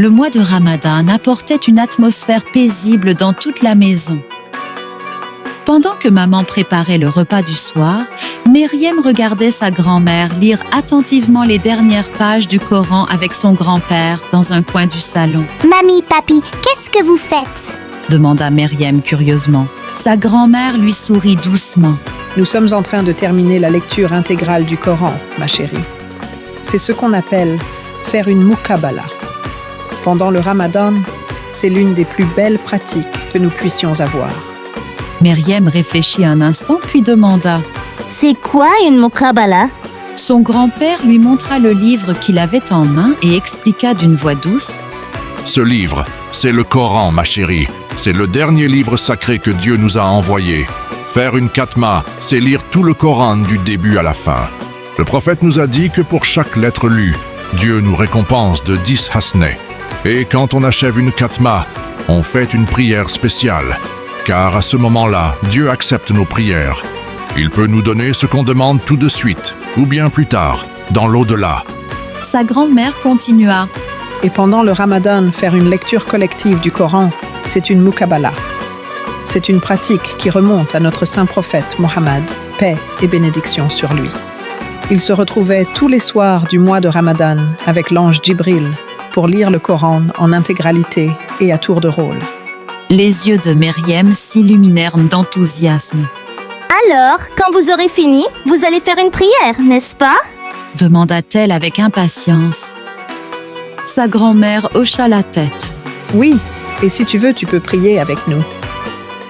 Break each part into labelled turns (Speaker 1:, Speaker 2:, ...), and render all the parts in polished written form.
Speaker 1: Le mois de Ramadan apportait une atmosphère paisible dans toute la maison. Pendant que maman préparait le repas du soir, Myriam regardait sa grand-mère lire attentivement les dernières pages du Coran avec son grand-père dans un coin du salon.
Speaker 2: « Mamie, papi, qu'est-ce que vous faites ?»
Speaker 1: demanda Myriam curieusement. Sa grand-mère lui sourit doucement.
Speaker 3: Nous sommes en train de terminer la lecture intégrale du Coran, ma chérie. C'est ce qu'on appelle faire une muqabala. Pendant le Ramadan, c'est l'une des plus belles pratiques que nous puissions avoir.
Speaker 1: Myriam réfléchit un instant puis demanda
Speaker 2: « C'est quoi une muqabala ?»
Speaker 1: Son grand-père lui montra le livre qu'il avait en main et expliqua d'une voix douce
Speaker 4: « Ce livre, c'est le Coran, ma chérie. C'est le dernier livre sacré que Dieu nous a envoyé. Faire une khatma, c'est lire tout le Coran du début à la fin. Le prophète nous a dit que pour chaque lettre lue, Dieu nous récompense de 10 hasneh. Et quand on achève une khatma, on fait une prière spéciale. Car à ce moment-là, Dieu accepte nos prières. Il peut nous donner ce qu'on demande tout de suite, ou bien plus tard, dans l'au-delà. »
Speaker 1: Sa grand-mère continua.
Speaker 3: « Et pendant le Ramadan, faire une lecture collective du Coran, c'est une muqabala. C'est une pratique qui remonte à notre saint prophète Mohammed, paix et bénédiction sur lui. Il se retrouvait tous les soirs du mois de Ramadan avec l'ange Djibril pour lire le Coran en intégralité et à tour de rôle. »
Speaker 1: Les yeux de Myriam s'illuminèrent d'enthousiasme.
Speaker 2: « Alors, quand vous aurez fini, vous allez faire une prière, n'est-ce pas ?»
Speaker 1: demanda-t-elle avec impatience. Sa grand-mère hocha la tête.
Speaker 3: « Oui, et si tu veux, tu peux prier avec nous. »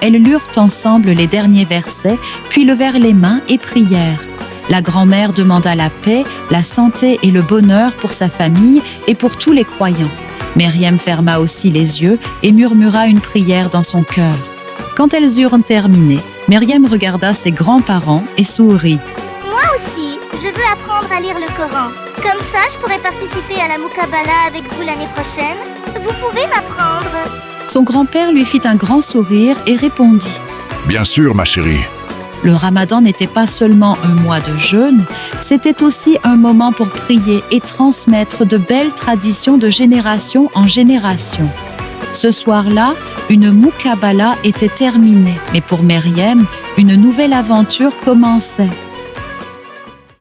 Speaker 1: Elles lurent ensemble les derniers versets, puis levèrent les mains et prièrent. La grand-mère demanda la paix, la santé et le bonheur pour sa famille et pour tous les croyants. Myriam ferma aussi les yeux et murmura une prière dans son cœur. Quand elles eurent terminé, Myriam regarda ses grands-parents et sourit.
Speaker 5: « Moi aussi, je veux apprendre à lire le Coran. Comme ça, je pourrai participer à la muqabala avec vous l'année prochaine. Vous pouvez m'apprendre ?»
Speaker 1: Son grand-père lui fit un grand sourire et répondit.
Speaker 4: « Bien sûr, ma chérie. »
Speaker 1: Le Ramadan n'était pas seulement un mois de jeûne, c'était aussi un moment pour prier et transmettre de belles traditions de génération en génération. Ce soir-là, une muqabala était terminée, mais pour Myriam, une nouvelle aventure commençait.